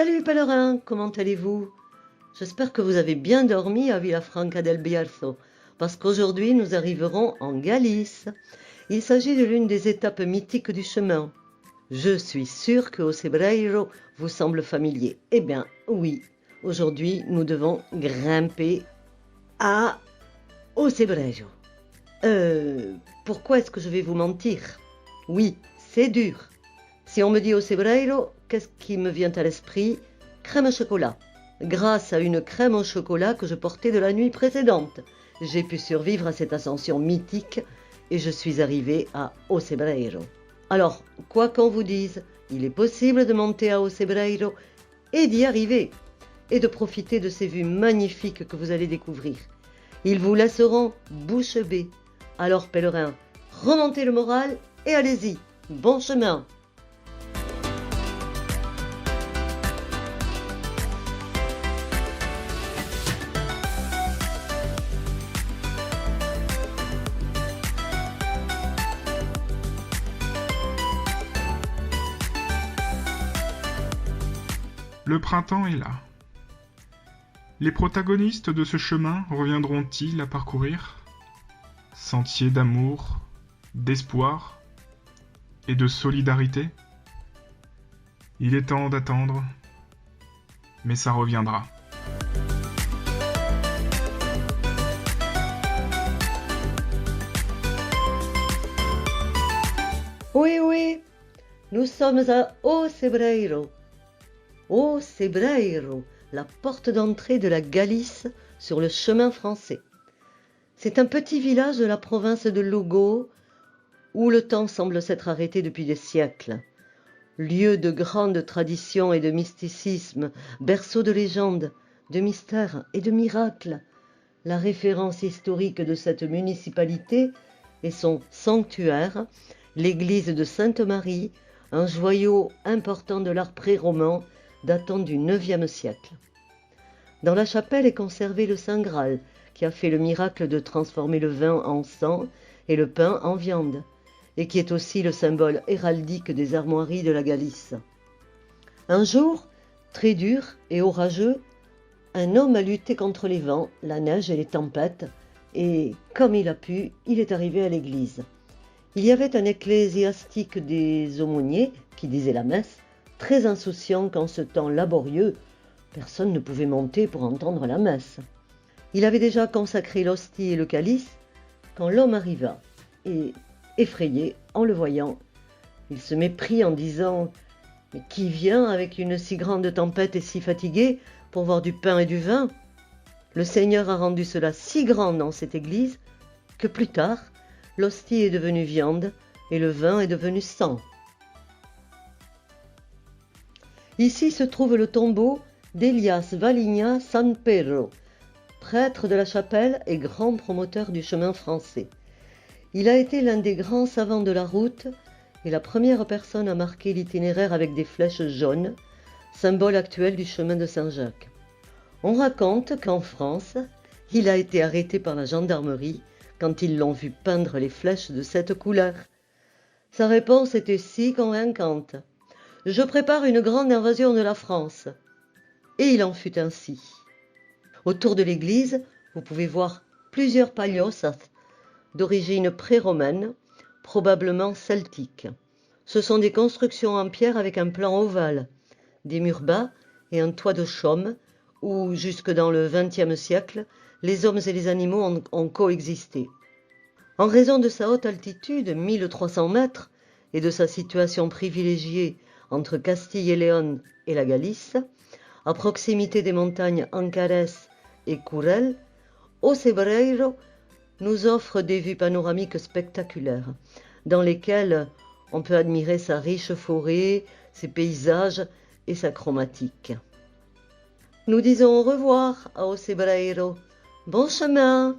Salut pèlerins, comment allez-vous? J'espère que vous avez bien dormi à Villafranca del Bierzo, parce qu'aujourd'hui nous arriverons en Galice. Il s'agit de l'une des étapes mythiques du chemin. Je suis sûre que Ocebreiro vous semble familier. Eh bien, oui, aujourd'hui nous devons grimper à Ocebreiro. Pourquoi est-ce que je vais vous mentir? Oui, c'est dur. Si on me dit Ocebreiro, qu'est-ce qui me vient à l'esprit? Crème au chocolat. Grâce à une crème au chocolat que je portais de la nuit précédente, j'ai pu survivre à cette ascension mythique et je suis arrivée à Ocebreiro. Alors, quoi qu'on vous dise, il est possible de monter à Ocebreiro et d'y arriver, et de profiter de ces vues magnifiques que vous allez découvrir. Ils vous laisseront bouche bée. Alors, pèlerins, remontez le moral et allez-y. Bon chemin! Le printemps est là. Les protagonistes de ce chemin reviendront-ils à parcourir? Sentier d'amour, d'espoir et de solidarité? Il est temps d'attendre, mais ça reviendra. Oui, nous sommes à Ocebreiro. Ocebreiro, la porte d'entrée de la Galice sur le chemin français. C'est un petit village de la province de Lugo où le temps semble s'être arrêté depuis des siècles. Lieu de grande tradition et de mysticisme, berceau de légendes, de mystères et de miracles. La référence historique de cette municipalité est son sanctuaire, l'église de Sainte-Marie, un joyau important de l'art pré-roman datant du IXe siècle. Dans la chapelle est conservé le Saint Graal, qui a fait le miracle de transformer le vin en sang et le pain en viande, et qui est aussi le symbole héraldique des armoiries de la Galice. Un jour, très dur et orageux, un homme a lutté contre les vents, la neige et les tempêtes, et, comme il a pu, il est arrivé à l'église. Il y avait un ecclésiastique des aumôniers qui disait la messe, très insouciant qu'en ce temps laborieux, personne ne pouvait monter pour entendre la messe. Il avait déjà consacré l'hostie et le calice quand l'homme arriva, et, effrayé en le voyant, il se méprit en disant « Mais qui vient avec une si grande tempête et si fatigué pour voir du pain et du vin ?» Le Seigneur a rendu cela si grand dans cette église que plus tard, l'hostie est devenue viande et le vin est devenu sang. Ici se trouve le tombeau d'Elias Valigna Sanpedro, prêtre de la chapelle et grand promoteur du chemin français. Il a été l'un des grands savants de la route et la première personne à marquer l'itinéraire avec des flèches jaunes, symbole actuel du chemin de Saint-Jacques. On raconte qu'en France, il a été arrêté par la gendarmerie quand ils l'ont vu peindre les flèches de cette couleur. Sa réponse était si convaincante. « Je prépare une grande invasion de la France. » Et il en fut ainsi. Autour de l'église, vous pouvez voir plusieurs pagliosas d'origine pré-romaine, probablement celtique. Ce sont des constructions en pierre avec un plan ovale, des murs bas et un toit de chaume où, jusque dans le XXe siècle, les hommes et les animaux ont coexisté. En raison de sa haute altitude, 1300 mètres, et de sa situation privilégiée entre Castille et Léon et la Galice, à proximité des montagnes Ancares et Courel, Ocebreiro nous offre des vues panoramiques spectaculaires, dans lesquelles on peut admirer sa riche forêt, ses paysages et sa chromatique. Nous disons au revoir à Ocebreiro. Bon chemin!